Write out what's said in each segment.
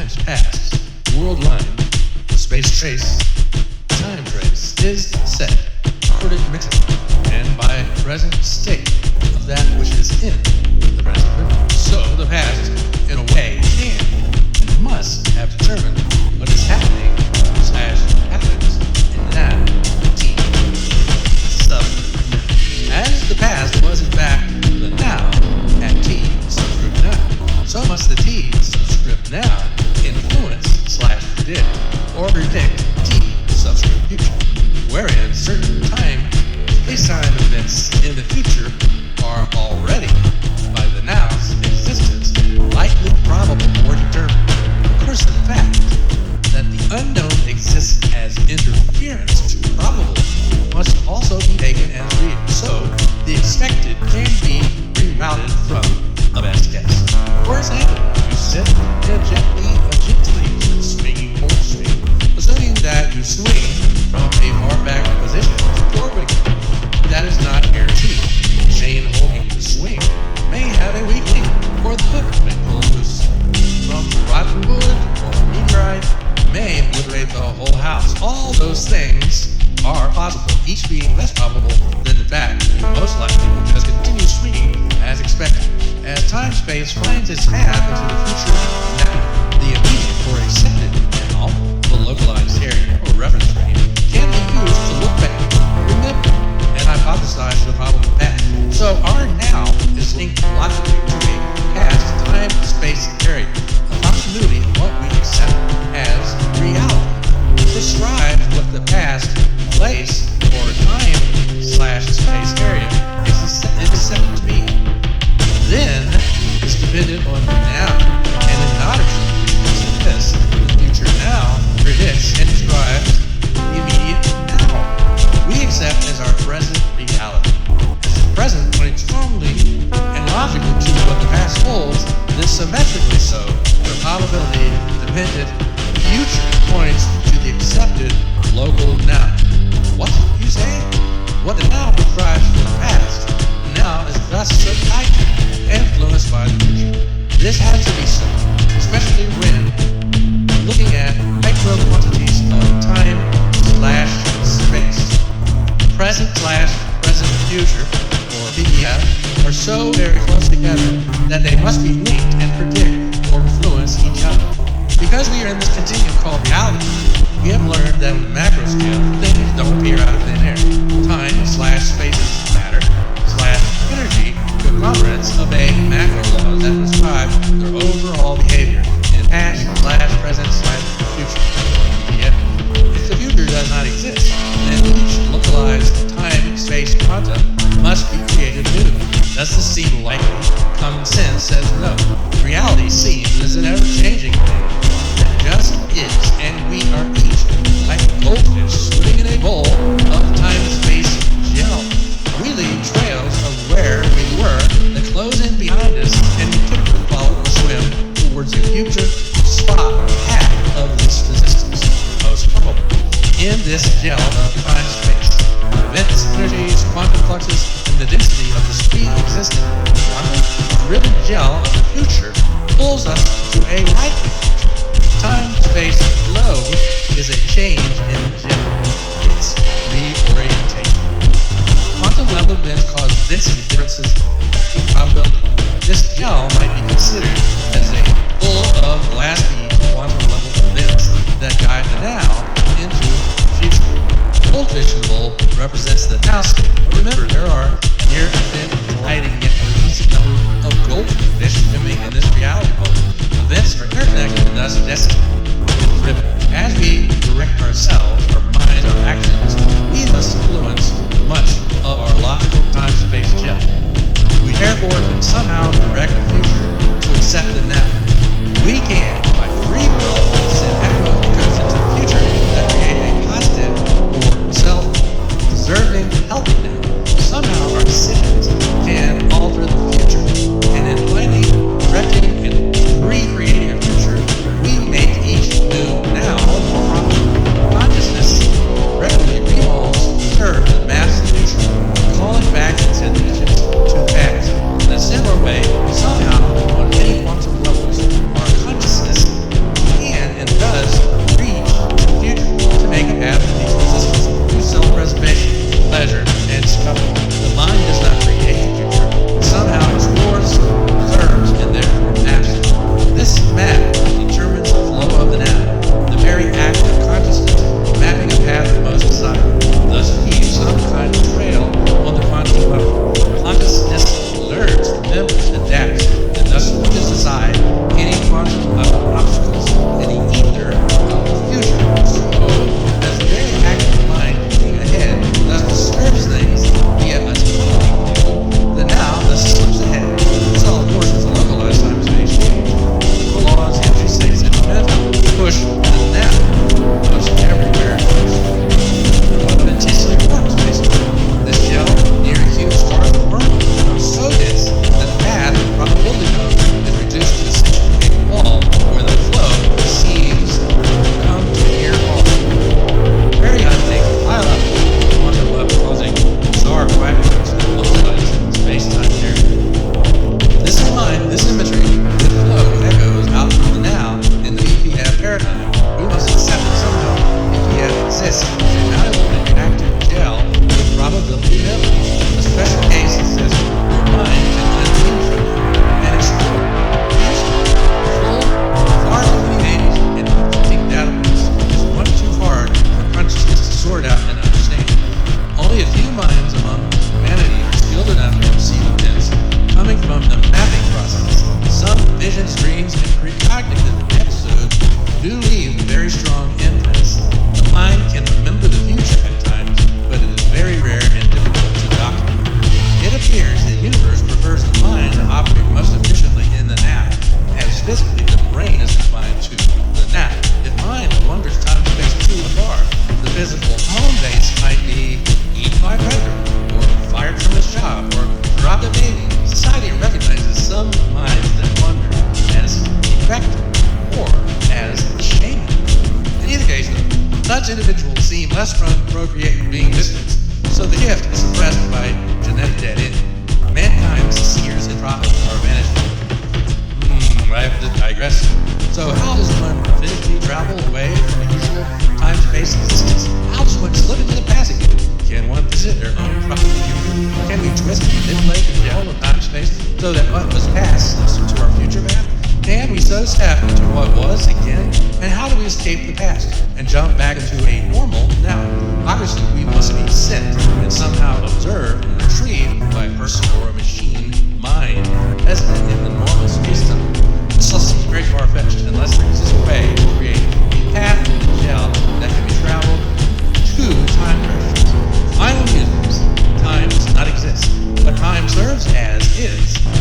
times past, world line, the space trace, time trace is set, coordinated, and by present state of that which is in the present moment. So the past, in a way, can and must have determined what is happening / happens in that t subscript. As the past was in fact the now at t subscript now, so must the t subscript now influence / predict or predict t subscript future, wherein certain time space-time events in the future are already, by the now's existence, likely, probable, or determined. Of course, the fact that the unknown exists as interference to probable must also be taken as real, so the expected can be rerouted from a best guess. For example, you sit gently swinging or swing, assuming that you swing from a far back position forward. That is not guaranteed. The chain holding the swing may have a weak link, or the hook may pull loose. From rotten wood or meteorite may obliterate the whole house. All those things are possible, each being less probable than in fact most likely will just continue swinging as expected. As time-space finds its path into the future now, the immediate or accepted now, the localized area or reference frame, can be used to look back, remember, and hypothesize the problem past. So our now is linked logically to a past time-space area, a continuity of what we accept as reality. Prescribes what the past, place, or time/space area is accepted to be. Then is dependent on the now, and in narrative, this, the future now, predicts and describes the immediate now. We accept as our present reality. As the present points firmly and logically to what the past holds, this symmetrically so, the probability dependent future points to the accepted local now. What you say? What the now prescribes for the past, now is thus so tightly influenced by the future. This has to be so, especially when looking at micro quantities of time/space. Present/present future, or PPF, are so very close together that they must be linked and predict or influence each other. Because we are in this continuum called reality, we have learned that on the macro scale, things don't appear out of thin air. Time/space is matter/energy conglomerates obey macro laws that prescribe their overall behavior in past/present/future. Yet, if the future does not exist, then each localized time-space quantum must be created new. Does this seem likely? Common sense says no. Reality seems as an ever-changing thing that just is, and we are each like goldfish swimming in a bowl of time-space gel. We leave trails of where we were that close in behind us, and we typically follow or swim towards a future spot path of this resistance, most probable. In this gel of time-space, events, energies, quantum fluxes, and the density of the speed existing quantum-driven gel of the future pulls us to a likely future. Time-space flow is a change in gel. It's reorientation. Quantum level events cause density differences in probability. This gel might be considered as a full of glass bead quantum level events that guide the now into the future. Goldfish bowl represents the now state. Remember, there are near infinite gliding yet reducing number of goldfish swimming in this reality bowl. Events are interconnected and thus destiny is driven. As we direct ourselves, our minds, our actions, we must influence much of our logical time-space gel. We therefore can somehow direct the future to accept the now. We can, by free will, send echoes into the future that create a positive or self-deserving healthy now. Somehow our decisions can alter the future, and in finally directing and recreating our future, we make each new now more probable. Consciousness regularly remolds, serves, and maps the future, calling back its intentions to the past. In a similar way, somehow, on any quantum levels, our consciousness readings and precognitive episodes do leave very strong imprints. The mind can remember the future at times, but it is very rare and difficult to document. It appears the universe prefers the mind to operate most efficiently in the now, as physically the brain is confined to the now. If mind wanders time-space too far, the physical home base might be eaten by a predator, or fired from his job, or dropped a baby. Society recognizes some minds that wander as defective or as shaming. In either case, though, such individuals seem less prone to procreate being mystics, so the gift is suppressed by genetic dead end. Mankind's seers and prophets are vanished. I have to digress. So how does one physically travel away from the usual time-space existence? How does one slip into the past again? Can one visit their own property? Can we twist and manipulate the gel of time-space so that what was past slips into our future path? Can we so step into what was again? And how do we escape the past and jump back into a normal now? Obviously, we must be sent and somehow observed and retrieved by a person or a machine mind resident in the normal space-time. This all seems very far-fetched unless there exists a way to create a path in the gel that can be traveled to time pressures. Final musings. Time does not exist, but time serves as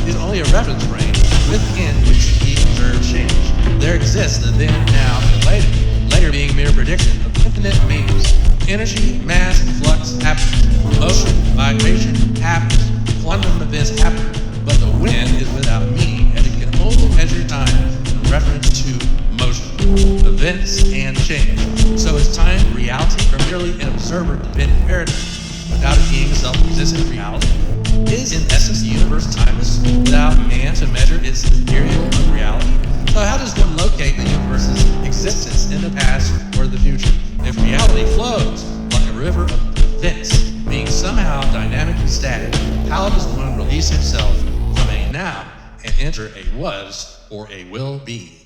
is only a reference frame within which to be observed change. There exists the then, now, and later being mere prediction of infinite meanings. Energy, mass, flux, happens. Motion, vibration, happens. Quantum events happen, but the when is without meaning, as it can only measure time in reference to motion, events, and change. So is time reality or merely an observer-dependent paradigm without it being a self-existent reality? Is in essence the universe timeless without man to measure its ethereal unreality? So how does one locate the universe's existence in the past or the future? If reality flows like a river of events, being somehow dynamically static, how does one release himself from a now and enter a was or a will be?